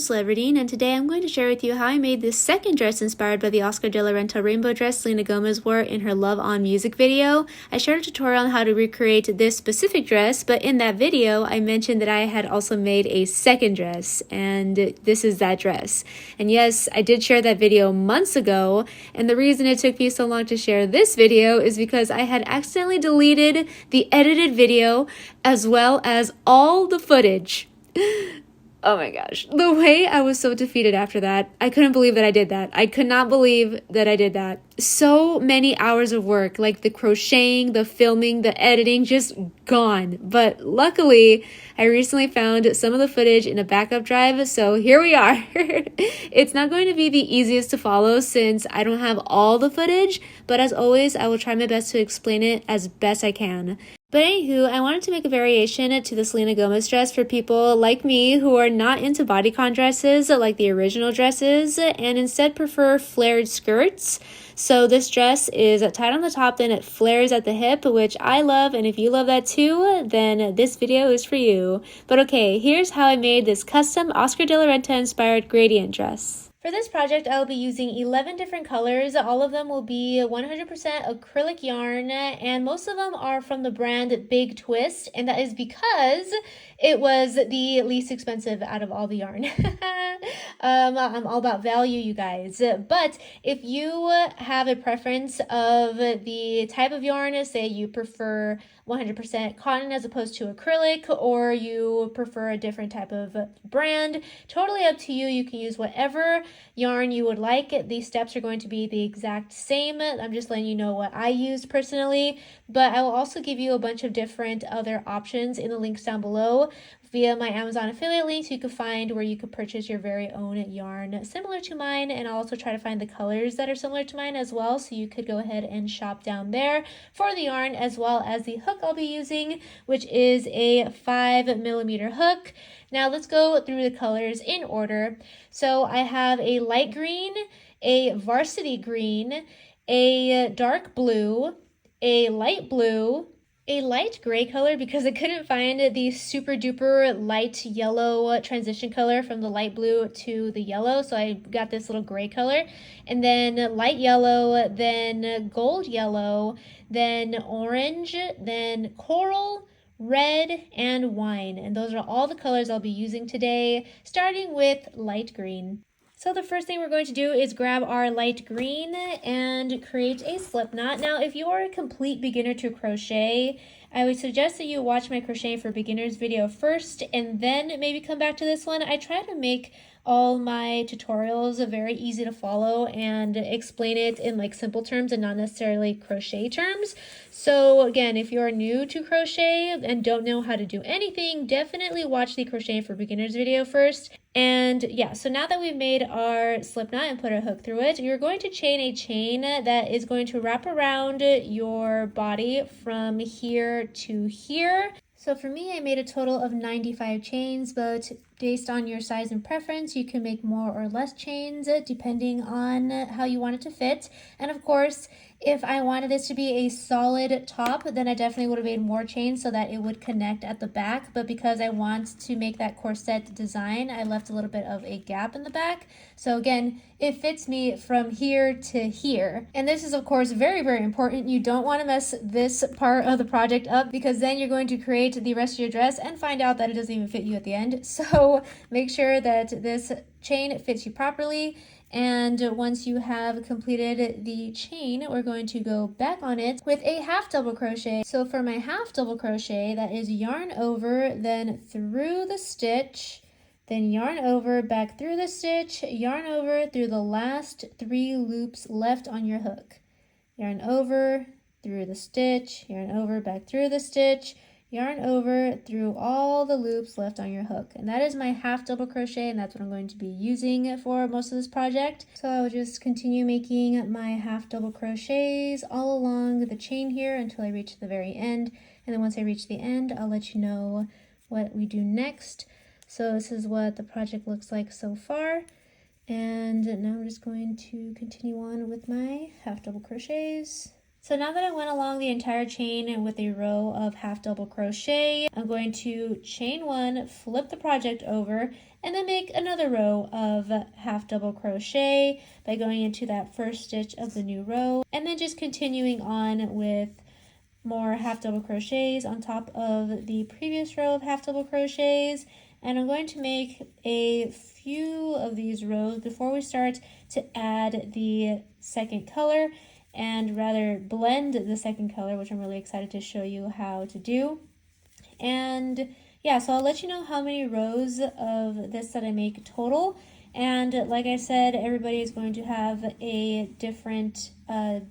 Crystal Everdeen, and today I'm going to share with you how I made this second dress inspired by the Oscar de la Renta rainbow dress Selena Gomez wore in her Love On music video. I shared a tutorial on how to recreate this specific dress, but in that video I mentioned that I had also made a second dress, and this is that dress. And yes, I did share that video months ago, and the reason it took me so long to share this video is because I had accidentally deleted the edited video as well as all the footage. Oh my gosh, the way I was so defeated after that, I couldn't believe that I did that. I could not believe that I did that. So many hours of work, like the crocheting, the filming, the editing, just gone. But luckily, I recently found some of the footage in a backup drive, so here we are. It's not going to be the easiest to follow since I don't have all the footage, but as always, I will try my best to explain it as best I can. But anywho, I wanted to make a variation to the Selena Gomez dress for people like me who are not into bodycon dresses like the original dresses and instead prefer flared skirts. So this dress is tied on the top, then it flares at the hip, which I love, and if you love that too, then this video is for you. But okay, here's how I made this custom Oscar de la Renta inspired gradient dress. For this project, I will be using 11 different colors. All of them will be 100% acrylic yarn, and most of them are from the brand Big Twist, and that is because it was the least expensive out of all the yarn. I'm all about value, you guys. But if you have a preference of the type of yarn, say you prefer 100% cotton as opposed to acrylic, or you prefer a different type of brand, totally up to you. You can use whatever yarn you would like. These steps are going to be the exact same. I'm just letting you know what I used personally, but I will also give you a bunch of different other options in the links down below via my Amazon affiliate links. You can find where you could purchase your very own yarn similar to mine, and I'll also try to find the colors that are similar to mine as well, so you could go ahead and shop down there for the yarn as well as the hook I'll be using, which is a 5mm hook. Now let's go through the colors in order. So I have a light green, a varsity green, a dark blue, a light blue, a light gray color because I couldn't find the super duper light yellow transition color from the light blue to the yellow, so I got this little gray color, and then light yellow, then gold yellow, then orange, then coral, red, and wine. And those are all the colors I'll be using today, starting with light green. So the first thing we're going to do is grab our light green and create a slip knot. Now, if you are a complete beginner to crochet, I would suggest that you watch my Crocheting for Beginners video first and then maybe come back to this one. I try to make all my tutorials very easy to follow and explain it in like simple terms and not necessarily crochet terms. So again, if you're new to crochet and don't know how to do anything, definitely watch the Crocheting for Beginners video first. And yeah, so now that we've made our slip knot and put a hook through it, you're going to chain a chain that is going to wrap around your body from here to here. So for me, I made a total of 95 chains, but based on your size and preference, you can make more or less chains depending on how you want it to fit. And of course, if I wanted this to be a solid top, then I definitely would have made more chains so that it would connect at the back. But because I want to make that corset design, I left a little bit of a gap in the back. So again, it fits me from here to here. And this is of course very, very important. You don't want to mess this part of the project up because then you're going to create the rest of your dress and find out that it doesn't even fit you at the end. So make sure that this chain fits you properly. And once you have completed the chain, we're going to go back on it with a half double crochet. So for my half double crochet, that is yarn over, then through the stitch, then yarn over, back through the stitch, yarn over through the last 3 loops left on your hook. Yarn over, through the stitch, yarn over, back through the stitch, yarn over through all the loops left on your hook. And that is my half double crochet, and that's what I'm going to be using for most of this project. So I will just continue making my half double crochets all along the chain here until I reach the very end. And then once I reach the end, I'll let you know what we do next. So this is what the project looks like so far. And now I'm just going to continue on with my half double crochets. So now that I went along the entire chain with a row of half double crochet, I'm going to chain one, flip the project over, and then make another row of half double crochet by going into that first stitch of the new row, and then just continuing on with more half double crochets on top of the previous row of half double crochets. And I'm going to make a few of these rows before we start to add the second color, and rather blend the second color, which I'm really excited to show you how to do. And yeah, so I'll let you know how many rows of this that I make total. And like I said, everybody is going to have a different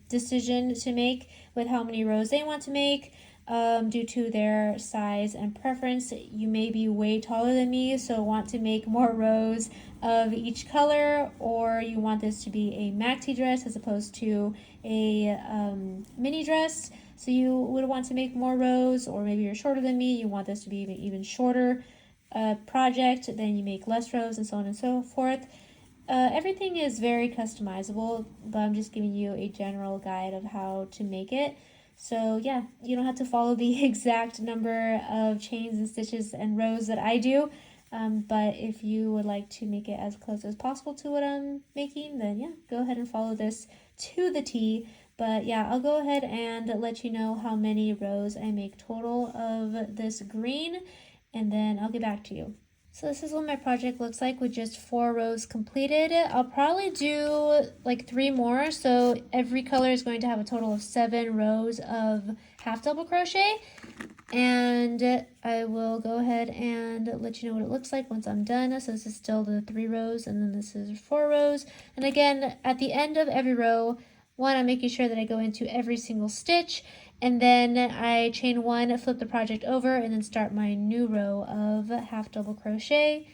decision to make with how many rows they want to make. Due to their size and preference. You may be way taller than me, so want to make more rows of each color, or you want this to be a maxi dress as opposed to a mini dress, so you would want to make more rows. Or maybe you're shorter than me, you want this to be an even shorter project, then you make less rows, and so on and so forth. Everything is very customizable, but I'm just giving you a general guide of how to make it. So yeah, you don't have to follow the exact number of chains and stitches and rows that I do, but if you would like to make it as close as possible to what I'm making, then yeah, go ahead and follow this to the T. But yeah, I'll go ahead and let you know how many rows I make total of this green, and then I'll get back to you. So this is what my project looks like with just 4 rows completed. I'll probably do like 3 more, so every color is going to have a total of 7 rows of half double crochet. And I will go ahead and let you know what it looks like once I'm done. So this is still the 3 rows, and then this is 4 rows. And again, at the end of every row, I'm making sure that I go into every single stitch, and then I chain one, flip the project over, and then start my new row of half double crochet.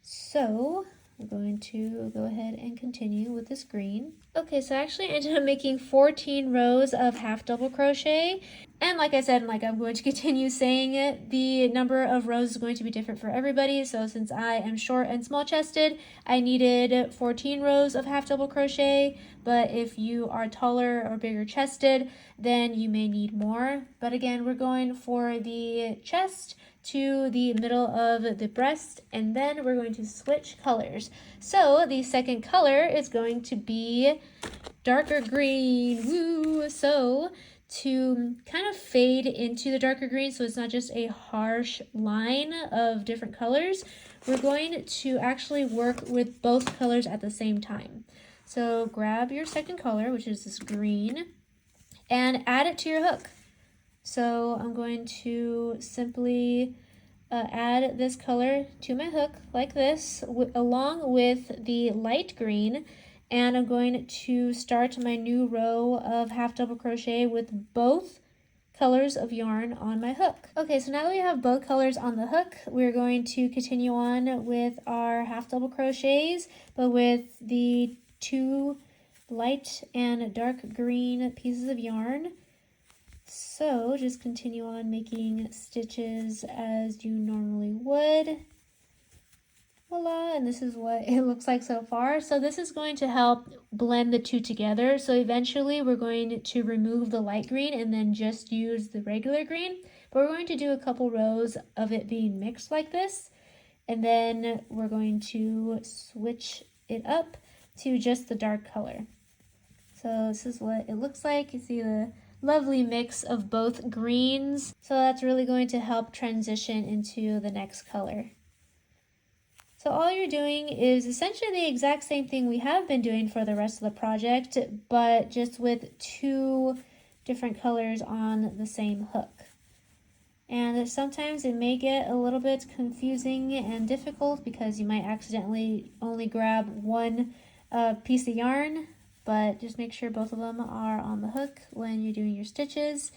So I'm going to go ahead and continue with this green. Okay, so I actually ended up making 14 rows of half double crochet. And like I said, I'm going to continue saying it, the number of rows is going to be different for everybody. So since I am short and small chested, I needed 14 rows of half double crochet. But if you are taller or bigger chested, then you may need more. But again, we're going for the chest to the middle of the breast, and then we're going to switch colors. So the second color is going to be darker green. Woo! So to kind of fade into the darker green, so it's not just a harsh line of different colors, we're going to actually work with both colors at the same time. So grab your second color, which is this green, and add it to your hook. So I'm going to simply add this color to my hook like this, along with the light green, and I'm going to start my new row of half double crochet with both colors of yarn on my hook. Okay, so now that we have both colors on the hook, we're going to continue on with our half double crochets, but with the 2 light and dark green pieces of yarn. So just continue on making stitches as you normally would. Voila, and this is what it looks like so far. So this is going to help blend the two together. So eventually we're going to remove the light green and then just use the regular green. But we're going to do a couple rows of it being mixed like this. And then we're going to switch it up to just the dark color. So this is what it looks like. You see the lovely mix of both greens. So that's really going to help transition into the next color. So all you're doing is essentially the exact same thing we have been doing for the rest of the project, but just with 2 different colors on the same hook. And sometimes it may get a little bit confusing and difficult because you might accidentally only grab one piece of yarn, but just make sure both of them are on the hook when you're doing your stitches.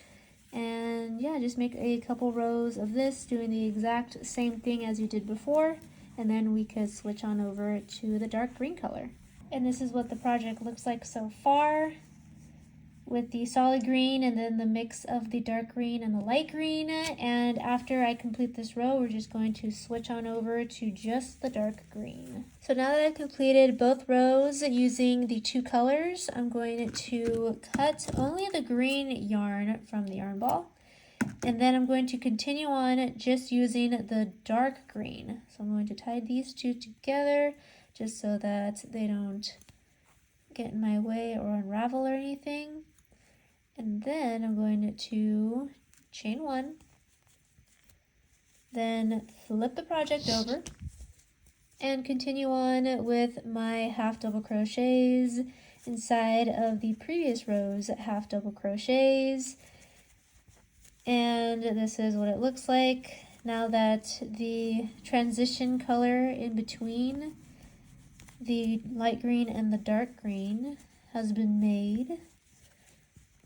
And yeah, just make a couple rows of this, doing the exact same thing as you did before, and then we could switch on over to the dark green color. And this is what the project looks like so far. with the solid green and then the mix of the dark green and the light green. And after I complete this row, we're just going to switch on over to just the dark green. So now that I've completed both rows using the two colors, I'm going to cut only the green yarn from the yarn ball. And then I'm going to continue on just using the dark green. So I'm going to tie these two together just so that they don't get in my way or unravel or anything. And then I'm going to chain one, then flip the project over and continue on with my half double crochets inside of the previous rows half double crochets. And this is what it looks like now that the transition color in between the light green and the dark green has been made.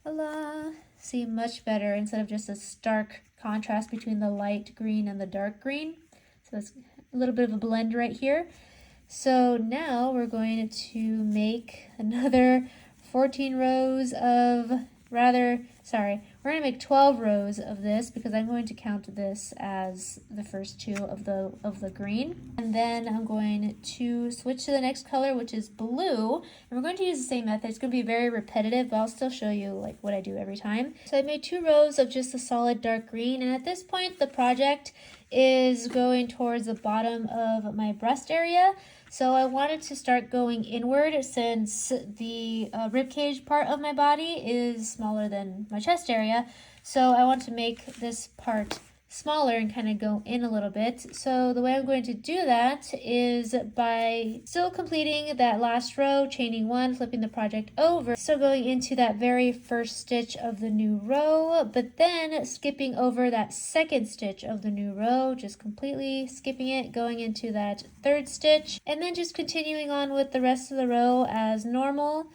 Voila! See, much better instead of just a stark contrast between the light green and the dark green. So it's a little bit of a blend right here. So now we're going to make another 14 rows of, we're going to make 12 rows of this because I'm going to count this as the first two of the green. And then I'm going to switch to the next color, which is blue. And we're going to use the same method. It's going to be very repetitive, but I'll still show you like what I do every time. So I made 2 rows of just the solid dark green. And at this point, the project is going towards the bottom of my breast area. So I wanted to start going inward since the ribcage part of my body is smaller than my chest area. So I want to make this part smaller and kind of go in a little bit. So the way I'm going to do that is by still completing that last row, chaining one, flipping the project over, still going into that very first stitch of the new row, but then skipping over that second stitch of the new row, just completely skipping it, going into that third stitch, and then just continuing on with the rest of the row as normal.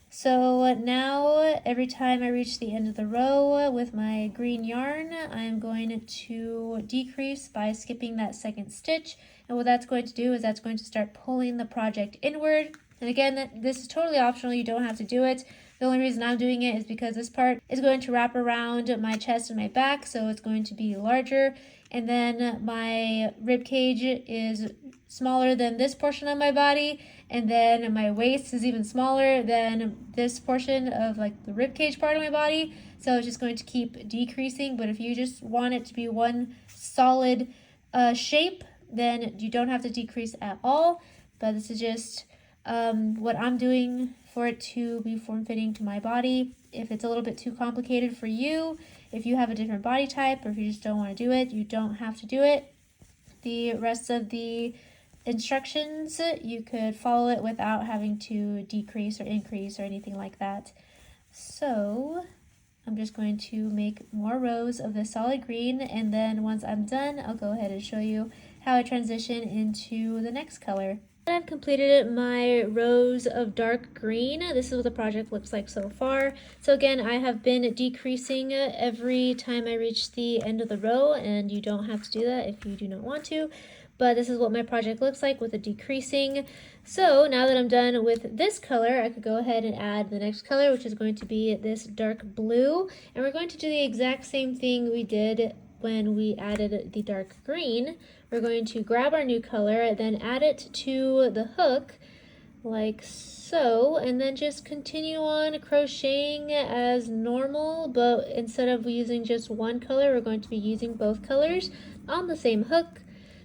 So now every time I reach the end of the row with my green yarn, I'm going to decrease by skipping that second stitch. And what that's going to do is that's going to start pulling the project inward. And again, this is totally optional. You don't have to do it. The only reason I'm doing it is because this part is going to wrap around my chest and my back, so it's going to be larger. And then my rib cage is smaller than this portion of my body, and then my waist is even smaller than this portion of like the rib cage part of my body. So it's just going to keep decreasing. But if you just want it to be one solid shape, then you don't have to decrease at all. But this is just what I'm doing for it to be form-fitting to my body. If it's a little bit too complicated for you, if you have a different body type, or if you just don't want to do it, you don't have to do it. The rest of the instructions, you could follow it without having to decrease or increase or anything like that. So I'm just going to make more rows of the solid green, and then once I'm done, I'll go ahead and show you how I transition into the next color. I've completed my rows of dark green. This is what the project looks like so far. So again, I have been decreasing every time I reach the end of the row, and you don't have to do that if you do not want to. But this is what my project looks like with the decreasing. So now that I'm done with this color, I could go ahead and add the next color, which is going to be this dark blue. And we're going to do the exact same thing we did when we added the dark green. We're going to grab our new color, then add it to the hook like so, and then just continue on crocheting as normal, but instead of using just one color, we're going to be using both colors on the same hook.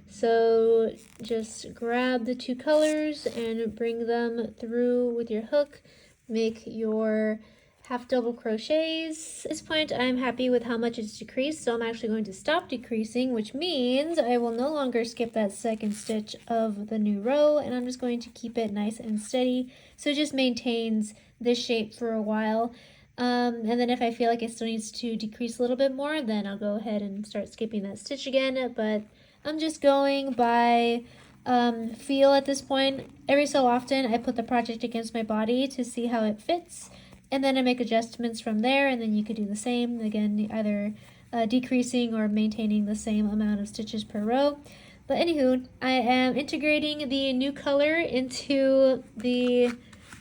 So just grab the two colors and bring them through with your hook. Make your half double crochets. At this point, I'm happy with how much it's decreased, so I'm actually going to stop decreasing, which means I will no longer skip that second stitch of the new row, and I'm just going to keep it nice and steady so it just maintains this shape for a while. And then if I feel like it still needs to decrease a little bit more, then I'll go ahead and start skipping that stitch again. But I'm just going by feel at this point. Every so often I put the project against my body to see how it fits, and then I make adjustments from there, and then you could do the same again, either decreasing or maintaining the same amount of stitches per row. But anywho, I am integrating the new color into the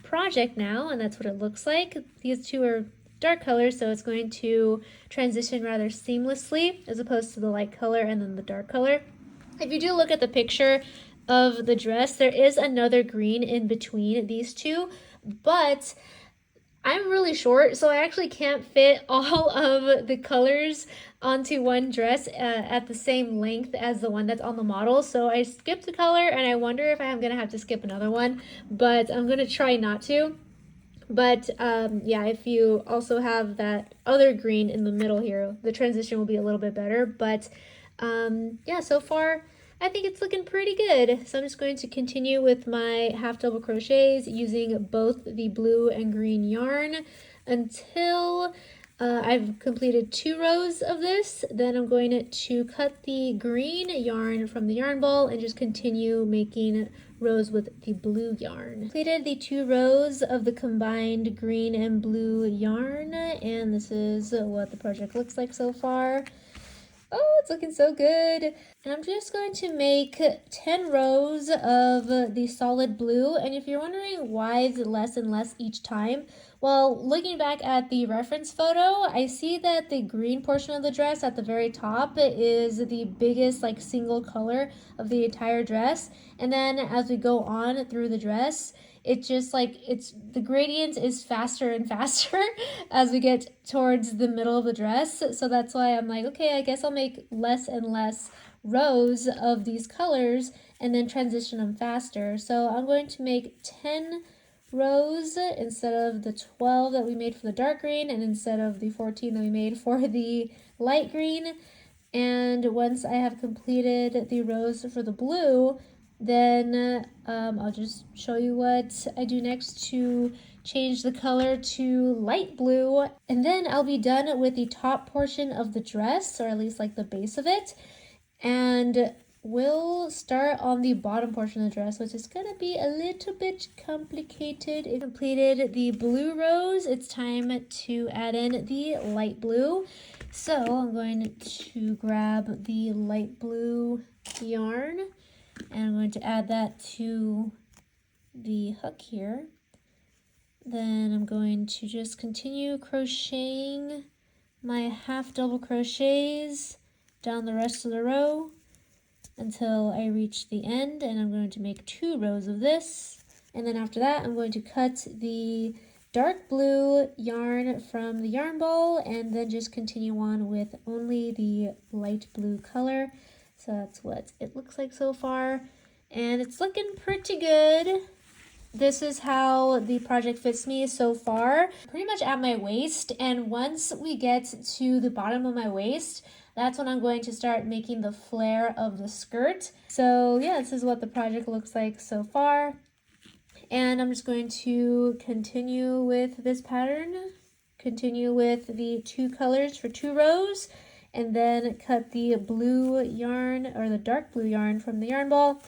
project now, and that's what it looks like. These two are dark color, so it's going to transition rather seamlessly as opposed to the light color and then the dark color. If you do look at the picture of the dress, there is another green in between these two, but I'm really short, so I actually can't fit all of the colors onto one dress at the same length as the one that's on the model. So I skipped a color, and I wonder if I'm gonna have to skip another one, but I'm gonna try not to. But yeah, if you also have that other green in the middle here, the transition will be a little bit better. But yeah, so far I think it's looking pretty good. So I'm just going to continue with my half double crochets using both the blue and green yarn until I've completed 2 rows of this. Then I'm going to cut the green yarn from the yarn ball and just continue making rows with the blue yarn. Completed the 2 rows of the combined green and blue yarn, and this is what the project looks like so far. Oh, it's looking so good. And I'm just going to make 10 rows of the solid blue. And if you're wondering why is it less and less each time, well, looking back at the reference photo, I see that the green portion of the dress at the very top is the biggest like single color of the entire dress. And then as we go on through the dress, it just like the gradient is faster and faster as we get towards the middle of the dress. So that's why I'm like, okay, I guess I'll make less and less rows of these colors and then transition them faster. So I'm going to make 10 rows instead of the 12 that we made for the dark green and instead of the 14 that we made for the light green. And once I have completed the rows for the blue, then I'll just show you what I do next to change the color to light blue. And then I'll be done with the top portion of the dress, or at least like the base of it. And we'll start on the bottom portion of the dress, which is gonna be a little bit complicated. I completed the blue rows. It's time to add in the light blue. So I'm going to grab the light blue yarn, and I'm going to add that to the hook here. Then I'm going to just continue crocheting my half double crochets down the rest of the row until I reach the end, and I'm going to make 2 rows of this. And then after that, I'm going to cut the dark blue yarn from the yarn ball and then just continue on with only the light blue color. So that's what it looks like so far, and it's looking pretty good. This is how the project fits me so far, pretty much at my waist, and once we get to the bottom of my waist, that's when I'm going to start making the flare of the skirt. So yeah, this is what the project looks like so far, and I'm just going to continue with this pattern, continue with the 2 colors for 2 rows, and then cut the blue yarn or the dark blue yarn from the yarn ball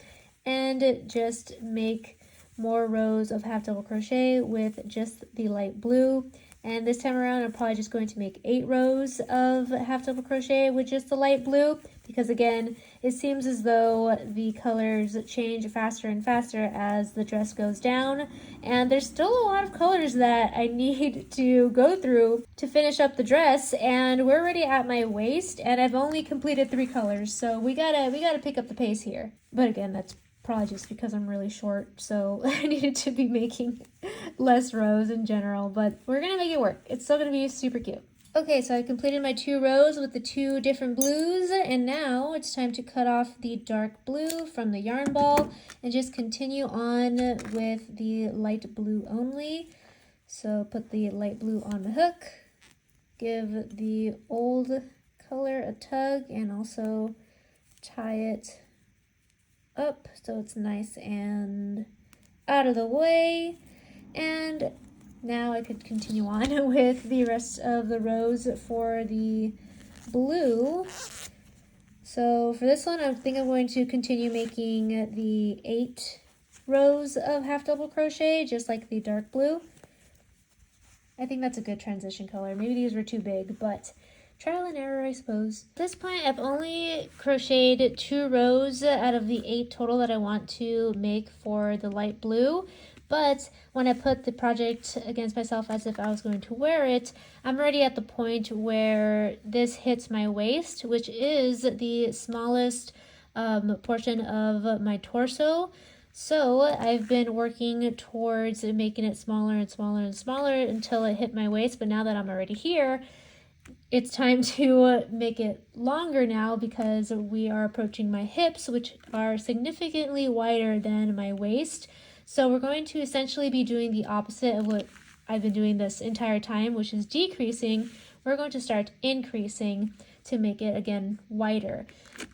and just make more rows of half double crochet with just the light blue. And this time around I'm probably just going to make 8 rows of half double crochet with just the light blue, because again, it seems as though the colors change faster and faster as the dress goes down, and there's still a lot of colors that I need to go through to finish up the dress, and we're already at my waist and I've only completed 3 colors, so we gotta pick up the pace here. But again, that's probably just because I'm really short, so I needed to be making less rows in general, but we're gonna make it work. It's still gonna be super cute. Okay, so I completed my 2 rows with the 2 different blues, and now it's time to cut off the dark blue from the yarn ball and just continue on with the light blue only. So put the light blue on the hook, give the old color a tug, and also tie it up so it's nice and out of the way. And now I could continue on with the rest of the rows for the blue. So for this one, I think I'm going to continue making the 8 rows of half double crochet, just like the dark blue. I think that's a good transition color. Maybe these were too big, but trial and error, I suppose. At this point, I've only crocheted 2 rows out of the 8 total that I want to make for the light blue. But when I put the project against myself as if I was going to wear it, I'm already at the point where this hits my waist, which is the smallest portion of my torso. So I've been working towards making it smaller and smaller and smaller until it hit my waist. But now that I'm already here, it's time to make it longer now because we are approaching my hips, which are significantly wider than my waist. So we're going to essentially be doing the opposite of what I've been doing this entire time, which is decreasing. We're going to start increasing to make it again wider.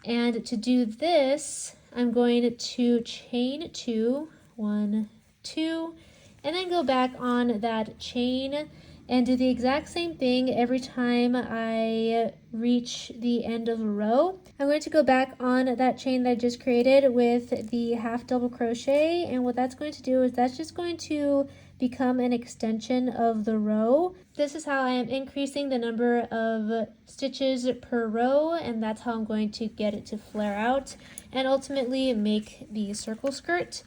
And to do this, I'm going to chain 2, 1, 2, and then go back on that chain and do the exact same thing every time I reach the end of a row. I'm going to go back on that chain that I just created with the half double crochet, and what that's going to do is that's just going to become an extension of the row. This is how I am increasing the number of stitches per row, and that's how I'm going to get it to flare out and ultimately make the circle skirt.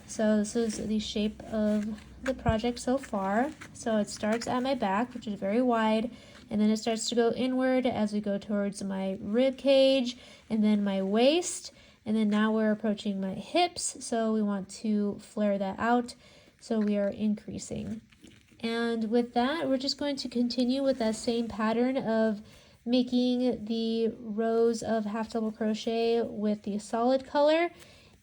So this is the shape of the project so far. So it starts at my back, which is very wide, and then it starts to go inward as we go towards my rib cage and then my waist, and then now we're approaching my hips, so we want to flare that out, so we are increasing. And with that, we're just going to continue with that same pattern of making the rows of half double crochet with the solid color.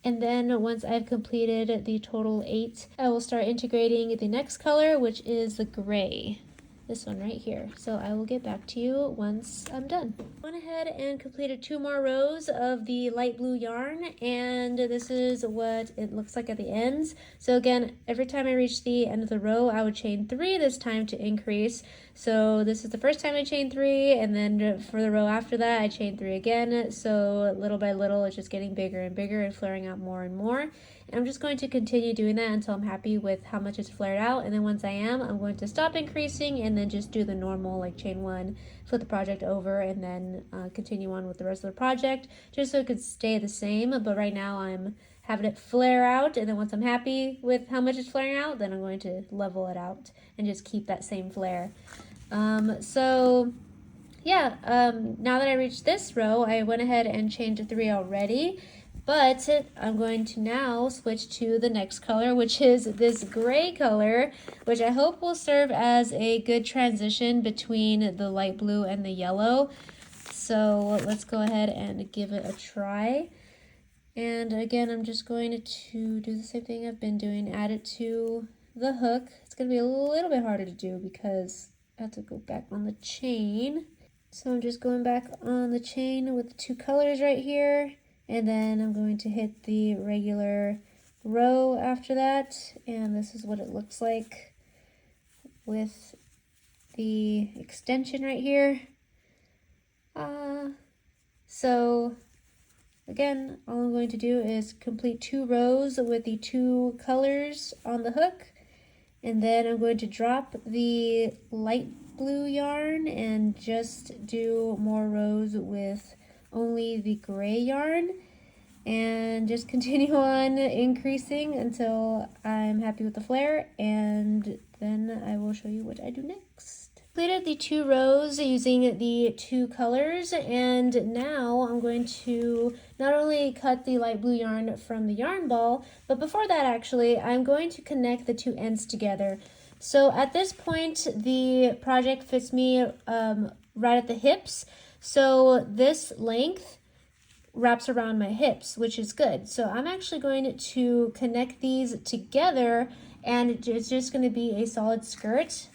And then once I've completed the total 8, I will start integrating the next color, which is the gray. This one right here. So I will get back to you once I'm done. I went ahead and completed 2 more rows of the light blue yarn, and this is what it looks like at the ends. So again, every time I reach the end of the row, I would chain 3 this time to increase. So this is the first time I chain 3, and then for the row after that, I chain 3 again. So little by little, it's just getting bigger and bigger and flaring out more and more. And I'm just going to continue doing that until I'm happy with how much it's flared out. And then once I am, I'm going to stop increasing and then just do the normal, like chain 1, flip the project over, and then continue on with the rest of the project, just so it could stay the same. But right now I'm having it flare out, and then once I'm happy with how much it's flaring out, then I'm going to level it out and just keep that same flare. Now that I reached this row, I went ahead and chained 3 already. But I'm going to now switch to the next color, which is this gray color, which I hope will serve as a good transition between the light blue and the yellow. So let's go ahead and give it a try. And again, I'm just going to do the same thing I've been doing, add it to the hook. It's going to be a little bit harder to do because I have to go back on the chain. So I'm just going back on the chain with the 2 colors right here. And then I'm going to hit the regular row after that, and this is what it looks like with the extension right here. So again, all I'm going to do is complete 2 rows with the 2 colors on the hook, and then I'm going to drop the light blue yarn and just do more rows with only the gray yarn, and just continue on increasing until I'm happy with the flare, and then I will show you what I do next. Completed the 2 rows using the 2 colors, and now I'm going to not only cut the light blue yarn from the yarn ball, but before that actually, I'm going to connect the 2 ends together. So at this point, the project fits me right at the hips. So this length wraps around my hips, which is good. So I'm actually going to connect these together, and it's just going to be a solid skirt.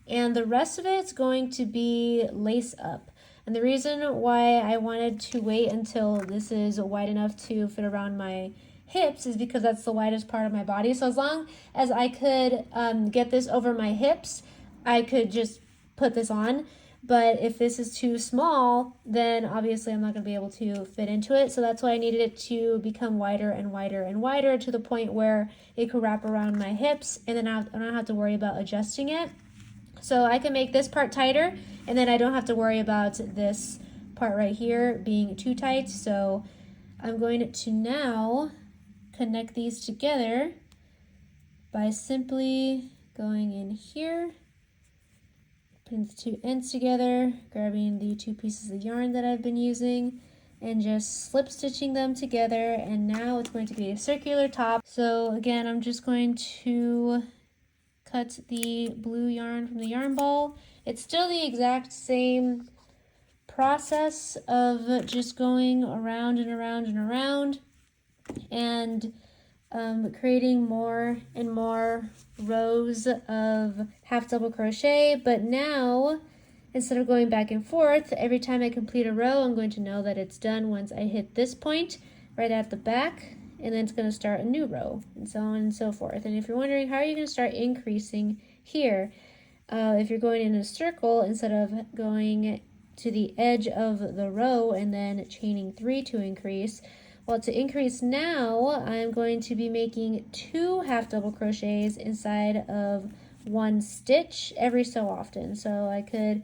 And the rest of it's going to be lace up. And the reason why I wanted to wait until this is wide enough to fit around my hips is because that's the widest part of my body. So as long as I could get this over my hips, I could just put this on. But if this is too small, then obviously I'm not going to be able to fit into it. So that's why I needed it to become wider and wider and wider to the point where it could wrap around my hips, and then I don't have to worry about adjusting it. So I can make this part tighter, and then I don't have to worry about this part right here being too tight. So I'm going to now connect these together by simply going in here, putting the two ends together, grabbing the two pieces of yarn that I've been using, and just slip stitching them together. And now it's going to be a circular top. So again, I'm just going to cut the blue yarn from the yarn ball. It's still the exact same process of just going around and around and around and creating more and more rows of half double crochet. But now, instead of going back and forth, every time I complete a row, I'm going to know that it's done once I hit this point right at the back, and then it's going to start a new row, and so on and so forth. And if you're wondering, how are you going to start increasing here? If you're going in a circle, instead of going to the edge of the row and then chaining 3 to increase, well, to increase now, I'm going to be making 2 half double crochets inside of 1 stitch every so often. So I could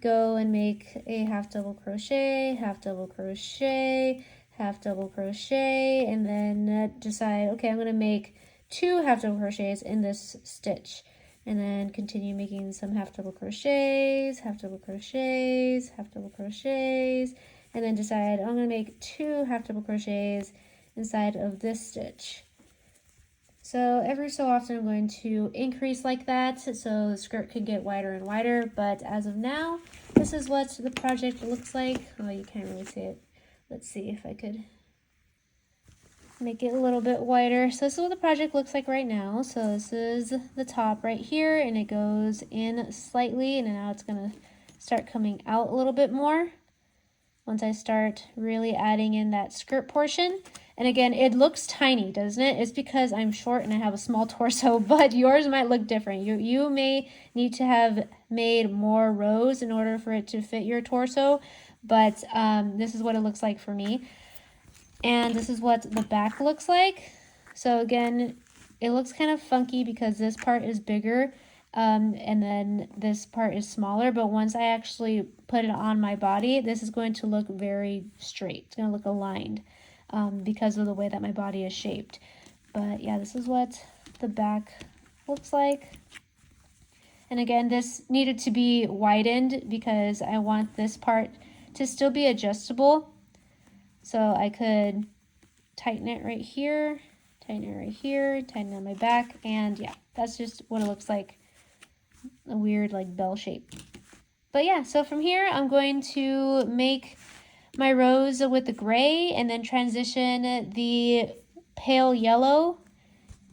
go and make a half double crochet, half double crochet, half double crochet, and then decide, okay, I'm going to make 2 half double crochets in this stitch, and then continue making some half double crochets, half double crochets, half double crochets, and then decide I'm going to make 2 half double crochets inside of this stitch. So every so often I'm going to increase like that so the skirt can get wider and wider, but as of now, this is what the project looks like. Oh, you can't really see it. Let's see if I could make it a little bit wider. So this is what the project looks like right now. So this is the top right here, and it goes in slightly, and now it's going to start coming out a little bit more once I start really adding in that skirt portion. And again, it looks tiny, doesn't it? It's because I'm short and I have a small torso, but yours might look different. You may need to have made more rows in order for it to fit your torso, but this is what it looks like for me. And this is what the back looks like. So again, it looks kind of funky because this part is bigger and then this part is smaller, but once I actually put it on my body, this is going to look very straight. It's going to look aligned because of the way that my body is shaped. But yeah, this is what the back looks like. And again, this needed to be widened because I want this part to still be adjustable. So I could tighten it right here, tighten it right here, tighten it on my back, and yeah, that's just what it looks like, a weird like bell shape. But yeah, so from here I'm going to make my rows with the gray and then transition the pale yellow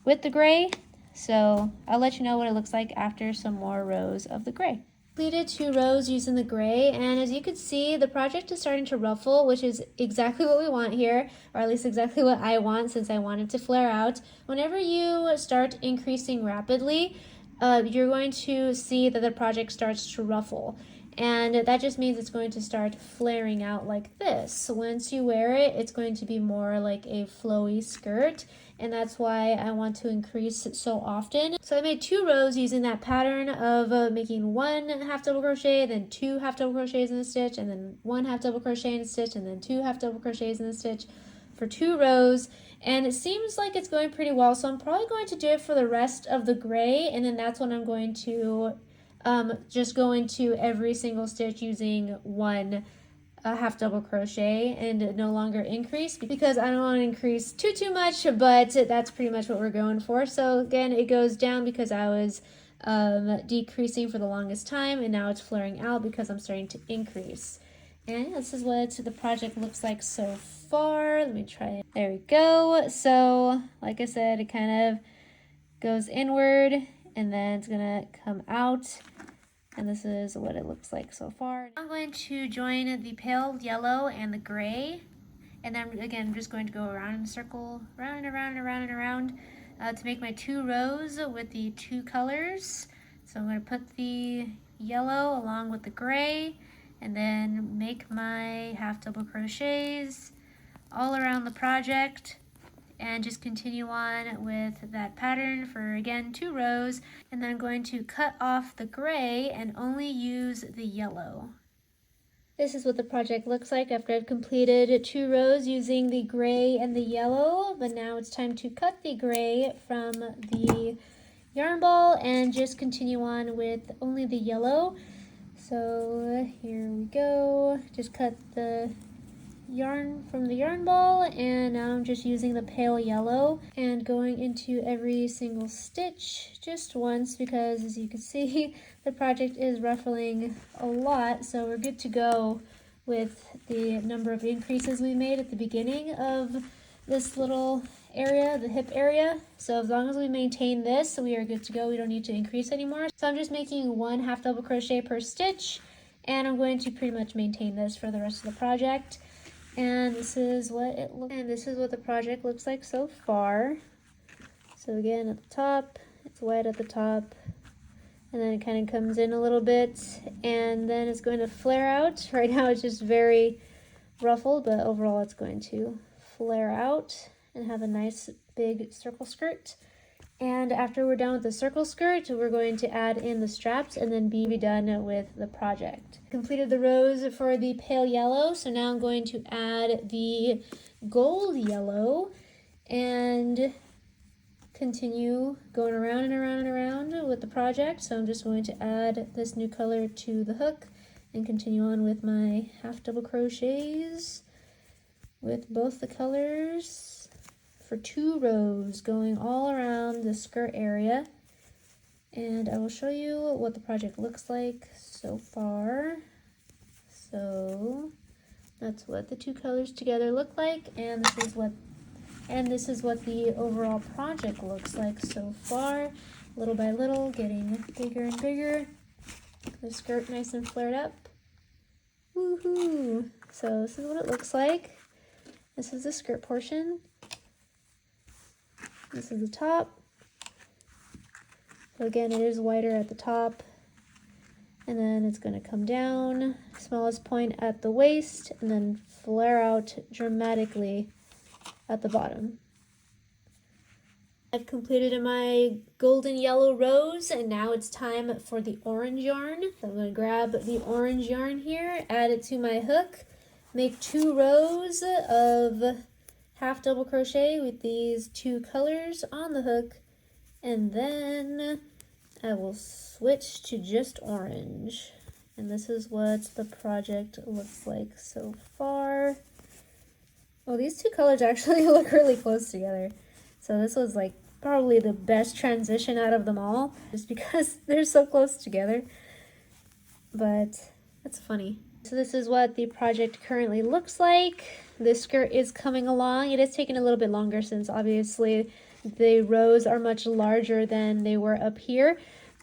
with the gray. So I'll let you know what it looks like after some more rows of the gray. Completed 2 rows using the gray, and as you can see, the project is starting to ruffle, which is exactly what we want here, or at least exactly what I want, since I want it to flare out. Whenever you start increasing rapidly, you're going to see that the project starts to ruffle, and that just means it's going to start flaring out like this. So once you wear it, it's going to be more like a flowy skirt, and that's why I want to increase it so often. So I made 2 rows using that pattern of making 1 half double crochet, then 2 half double crochets in the stitch, and then 1 half double crochet in the stitch, and then 2 half double crochets in the stitch for 2 rows. And it seems like it's going pretty well, so I'm probably going to do it for the rest of the gray, and then that's when I'm going to just go into every single stitch using 1 half double crochet and no longer increase, because I don't want to increase too much, but that's pretty much what we're going for. So again, it goes down because I was decreasing for the longest time, and now it's flaring out because I'm starting to increase. And this is what the project looks like so far. Let me try it. There we go. So like I said, it kind of goes inward and then it's gonna come out. And this is what it looks like so far. I'm going to join the pale yellow and the gray. And then again, I'm just going to go around in a circle, round and around and around and around to make my 2 rows with the 2 colors. So I'm going to put the yellow along with the gray and then make my half double crochets all around the project. And just continue on with that pattern for, again, 2 rows. And then I'm going to cut off the gray and only use the yellow. This is what the project looks like after I've completed 2 rows using the gray and the yellow. But now it's time to cut the gray from the yarn ball and just continue on with only the yellow. So here we go. Just cut the yarn from the yarn ball, and now I'm just using the pale yellow and going into every single stitch just once, because as you can see the project is ruffling a lot, so we're good to go with the number of increases we made at the beginning of this little area, the hip area. So as long as we maintain this, we are good to go. We don't need to increase anymore. So I'm just making 1 half double crochet per stitch, and I'm going to pretty much maintain this for the rest of the project. And this is what the project looks like so far. So again, at the top, it's white at the top, and then it kind of comes in a little bit, and then it's going to flare out. Right now it's just very ruffled, but overall it's going to flare out and have a nice big circle skirt. And after we're done with the circle skirt, we're going to add in the straps and then be done with the project. Completed the rows for the pale yellow, so now I'm going to add the gold yellow and continue going around and around and around with the project. So I'm just going to add this new color to the hook and continue on with my half double crochets with both the colors for 2 rows going all around the skirt area. And I will show you what the project looks like so far. So that's what the 2 colors together look like, and this is what the overall project looks like so far, little by little, getting bigger and bigger. The skirt nice and flared up. Woohoo! So this is what it looks like. This is the skirt portion. This is the top. So again, it is wider at the top, and then it's going to come down, smallest point at the waist, and then flare out dramatically at the bottom. I've completed my golden yellow rows, and now it's time for the orange yarn. So I'm going to grab the orange yarn here, add it to my hook, make 2 rows of half double crochet with these 2 colors on the hook, and then I will switch to just orange. And this is what the project looks like so far. Oh, these 2 colors actually look really close together. So this was like probably the best transition out of them all, just because they're so close together. But that's funny. So this is what the project currently looks like. The skirt is coming along. It is taking a little bit longer since obviously the rows are much larger than they were up here,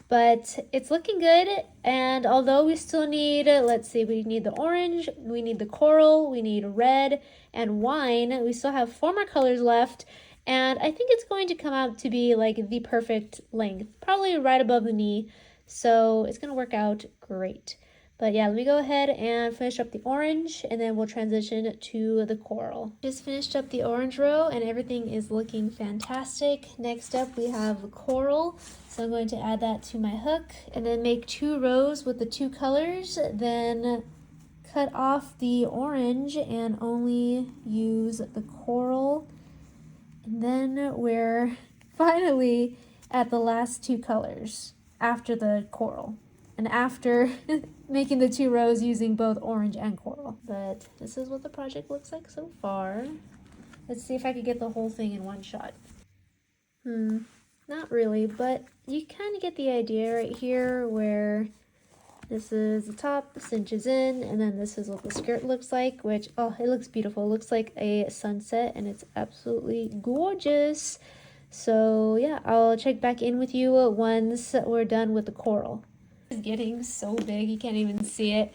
but it's looking good. And although we still need, let's see, we need the orange, we need the coral, we need red and wine. We still have 4 more colors left, and I think it's going to come out to be like the perfect length, probably right above the knee. So it's going to work out great. But yeah, let me go ahead and finish up the orange, and then we'll transition to the coral. Just finished up the orange row, and everything is looking fantastic. Next up, we have the coral. So I'm going to add that to my hook, and then make 2 rows with the 2 colors, then cut off the orange and only use the coral. And then we're finally at the last 2 colors after the coral, and after making the 2 rows using both orange and coral. But this is what the project looks like so far. Let's see if I could get the whole thing in one shot. Not really, but you kind of get the idea right here, where this is the top, cinches in, and then this is what the skirt looks like, which, oh, it looks beautiful. It looks like a sunset, and it's absolutely gorgeous. So yeah, I'll check back in with you once we're done with the coral. It's getting so big, you can't even see it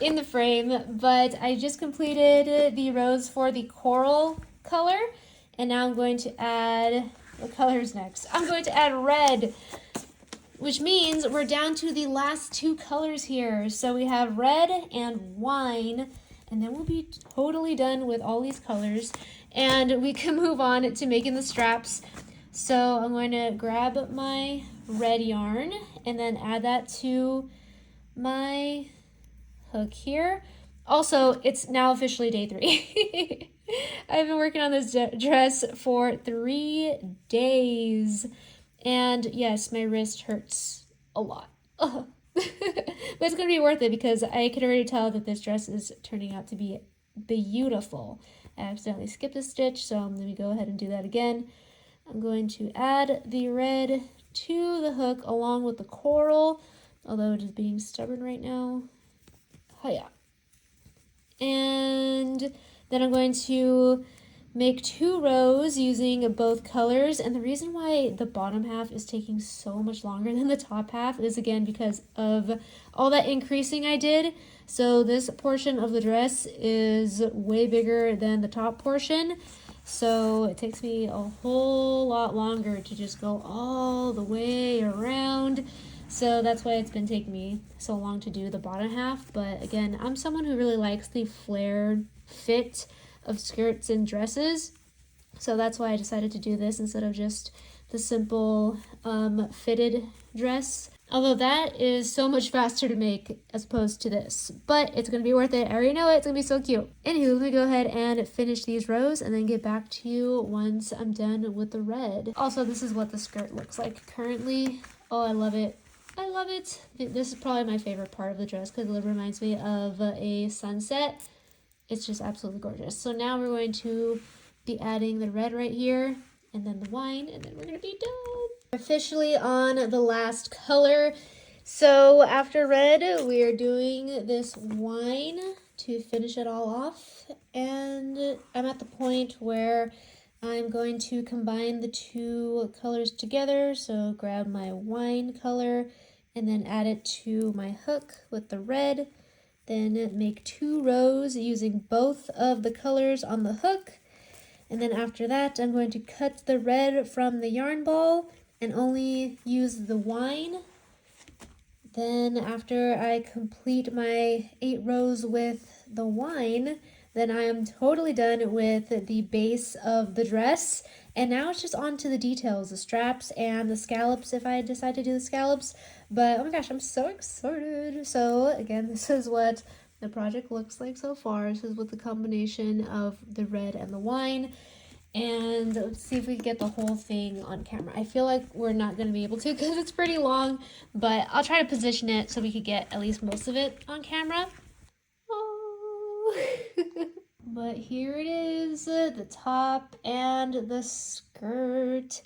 in the frame, but I just completed the rows for the coral color, and now I'm going to add, what color is next? I'm going to add red, which means we're down to the last 2 colors here. So we have red and wine, and then we'll be totally done with all these colors, and we can move on to making the straps. So I'm going to grab my red yarn and then add that to my hook here. Also, it's now officially day 3. I've been working on this dress for 3 days, And yes, my wrist hurts a lot. But it's gonna be worth it because I can already tell that this dress is turning out to be beautiful. I accidentally skipped a stitch, so let me go ahead and do that again. I'm going to add the red to the hook along with the coral, although it is being stubborn right now. Oh yeah. And then I'm going to make 2 rows using both colors, and the reason why the bottom half is taking so much longer than the top half is again because of all that increasing I did. So this portion of the dress is way bigger than the top portion, so it takes me a whole lot longer to just go all the way around. So that's why it's been taking me so long to do the bottom half. But again, I'm someone who really likes the flared fit of skirts and dresses, so that's why I decided to do this instead of just the simple fitted dress, although that is so much faster to make as opposed to this, but it's gonna be worth it. I already know it's gonna be so cute. Anywho, let me go ahead and finish these rows and then get back to you once I'm done with the red. Also, this is what the skirt looks like currently. Oh, I love it. I love it. This is probably my favorite part of the dress because it reminds me of a sunset. It's just absolutely gorgeous. So now we're going to be adding the red right here and then the wine, and then we're going to be done. Officially on the last color. So after red, we are doing this wine to finish it all off. And I'm at the point where I'm going to combine the 2 colors together. So grab my wine color and then add it to my hook with the red. Then make 2 rows using both of the colors on the hook. And then after that, I'm going to cut the red from the yarn ball and only use the wine. Then after I complete my 8 rows with the wine, then I am totally done with the base of the dress. And now it's just on to the details, the straps and the scallops if I decide to do the scallops. But oh my gosh, I'm so excited. So again, this is what the project looks like so far. This is with the combination of the red and the wine. And let's see if we can get the whole thing on camera. I feel like we're not going to be able to because it's pretty long, but I'll try to position it so we could get at least most of it on camera. Oh. But here it is, the top and the skirt.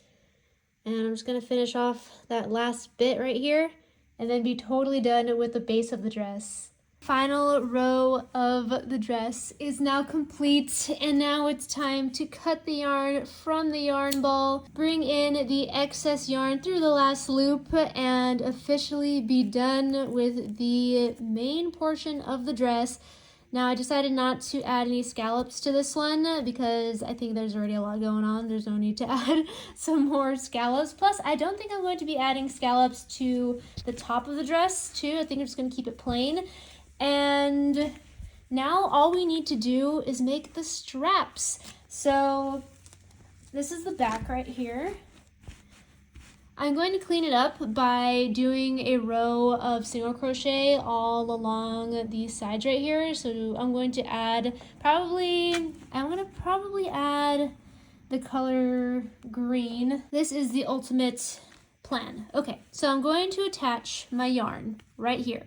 And I'm just going to finish off that last bit right here and then be totally done with the base of the dress. Final row of the dress is now complete, and now it's time to cut the yarn from the yarn ball, bring in the excess yarn through the last loop, and officially be done with the main portion of the dress. Now I decided not to add any scallops to this one because I think there's already a lot going on. There's no need to add some more scallops. Plus, I don't think I'm going to be adding scallops to the top of the dress too. I think I'm just going to keep it plain. And now all we need to do is make the straps. So this is the back right here. I'm going to clean it up by doing a row of single crochet all along these sides right here. So I'm going to add probably add the color green. This is the ultimate plan. Okay, so I'm going to attach my yarn right here.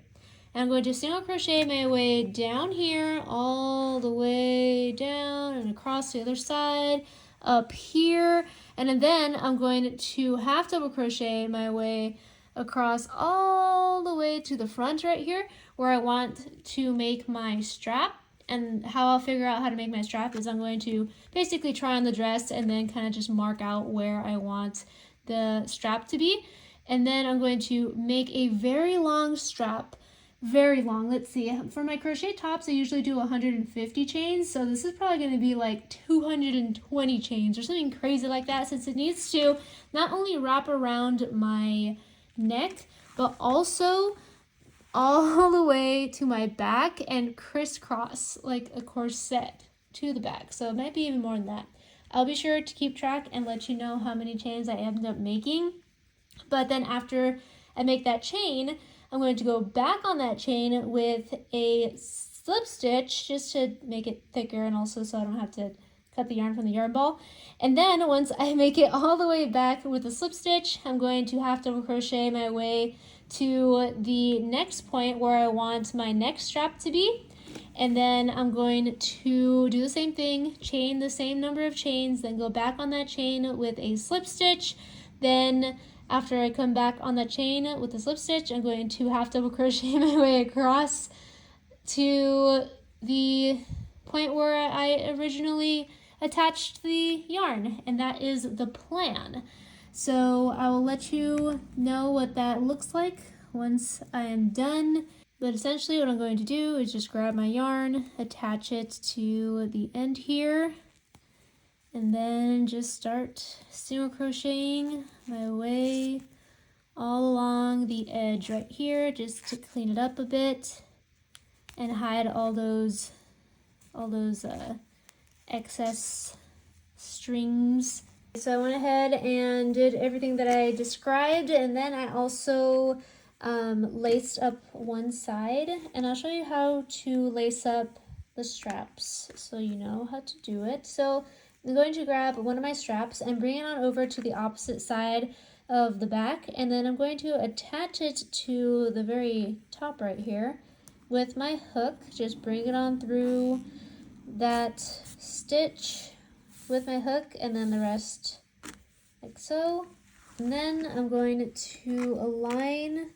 And I'm going to single crochet my way down here, all the way down and across the other side, up here, and then I'm going to half double crochet my way across all the way to the front right here where I want to make my strap. And how I'll figure out how to make my strap is I'm going to basically try on the dress and then kind of just mark out where I want the strap to be. And then I'm going to make a very long strap. Very long. Let's see. For my crochet tops, I usually do 150 chains. So this is probably going to be like 220 chains or something crazy like that, since it needs to not only wrap around my neck, but also all the way to my back and crisscross like a corset to the back. So it might be even more than that. I'll be sure to keep track and let you know how many chains I end up making. But then after I make that chain, I'm going to go back on that chain with a slip stitch just to make it thicker and also so I don't have to cut the yarn from the yarn ball. And then once I make it all the way back with a slip stitch, I'm going to half double crochet my way to the next point where I want my next strap to be. And then I'm going to do the same thing, chain the same number of chains, then go back on that chain with a slip stitch. Then after I come back on that chain with the slip stitch, I'm going to half double crochet my way across to the point where I originally attached the yarn, and that is the plan. So I will let you know what that looks like once I am done. But essentially what I'm going to do is just grab my yarn, attach it to the end here, and then just start single crocheting my way all along the edge right here, just to clean it up a bit and hide all those excess strings. So I went ahead and did everything that I described, and then I also laced up one side, and I'll show you how to lace up the straps so you know how to do it. So I'm going to grab one of my straps and bring it on over to the opposite side of the back, and then I'm going to attach it to the very top right here with my hook. Just bring it on through that stitch with my hook, and then the rest like so. And then I'm going to align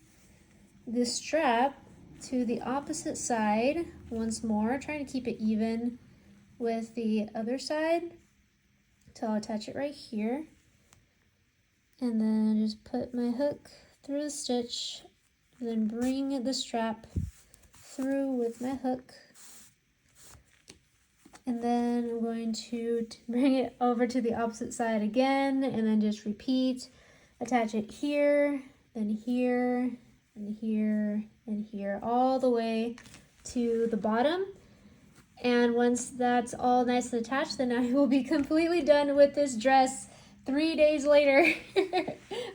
the strap to the opposite side once more, trying to keep it even with the other side. So I'll attach it right here, and then just put my hook through the stitch, and then bring the strap through with my hook. And then I'm going to bring it over to the opposite side again, and then just repeat. Attach it here, then here, and here, and here, all the way to the bottom. And once that's all nice and attached, then I will be completely done with this dress 3 days later.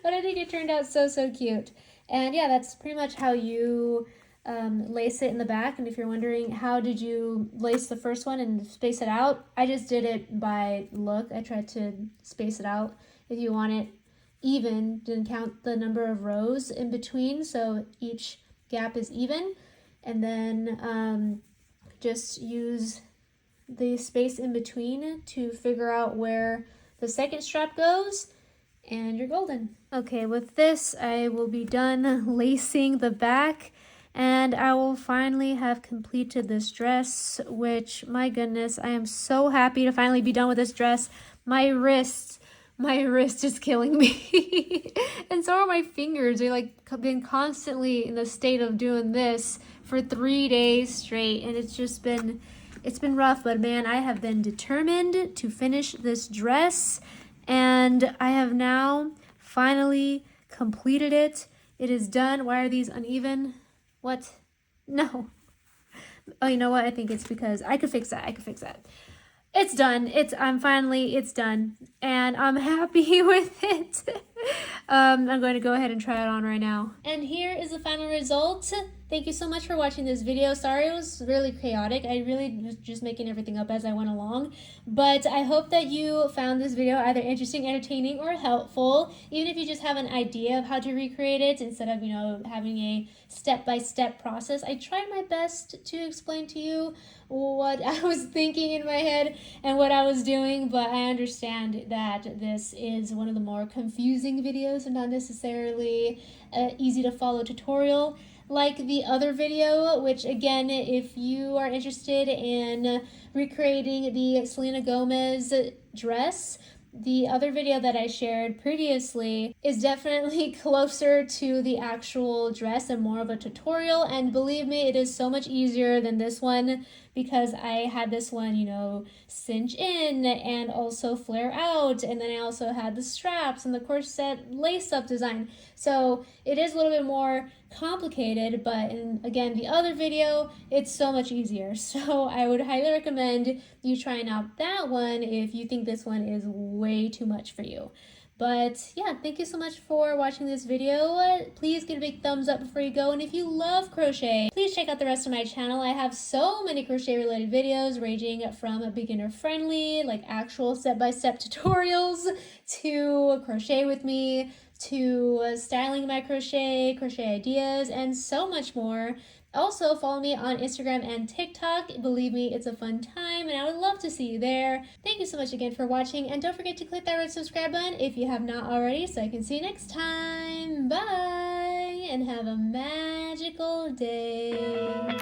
But I think it turned out so cute. And yeah, that's pretty much how you lace it in the back. And if you're wondering how did you lace the first one and space it out, I just did it by look. I tried to space it out. If you want it even, didn't count the number of rows in between, so each gap is even, and then just use the space in between to figure out where the second strap goes, and you're golden. Okay, with this I will be done lacing the back, and I will finally have completed this dress, which, my goodness, I am so happy to finally be done with this dress. My wrist is killing me. And so are my fingers. They've like been constantly in the state of doing this for 3 days straight, and it's been rough, but man, I have been determined to finish this dress, and I have now finally completed it. It is done. Why are these uneven? What? No. Oh, you know what? I think it's because I could fix that. It's done. It's done, and I'm happy with it. I'm going to go ahead and try it on right now. And here is the final result. Thank you so much for watching this video. Sorry it was really chaotic. I really was just making everything up as I went along. But I hope that you found this video either interesting, entertaining, or helpful. Even if you just have an idea of how to recreate it instead of, having a step-by-step process. I tried my best to explain to you what I was thinking in my head and what I was doing, but I understand that this is one of the more confusing videos and not necessarily easy to follow tutorial like the other video, which again, if you are interested in recreating the Selena Gomez dress, the other video that I shared previously is definitely closer to the actual dress and more of a tutorial, and believe me, it is so much easier than this one because I had this one, cinch in and also flare out, and then I also had the straps and the corset lace-up design. So it is a little bit more complicated, but again, the other video, it's so much easier. So I would highly recommend you trying out that one if you think this one is way too much for you. But yeah, thank you so much for watching this video. Please give a big thumbs up before you go. And if you love crochet, please check out the rest of my channel. I have so many crochet related videos ranging from beginner friendly, like actual step-by-step tutorials, to crochet with me, to styling my crochet ideas, and so much more. Also, follow me on Instagram and TikTok. Believe me, it's a fun time, and I would love to see you there. Thank you so much again for watching, and don't forget to click that red subscribe button if you have not already, so I can see you next time. Bye, and have a magical day.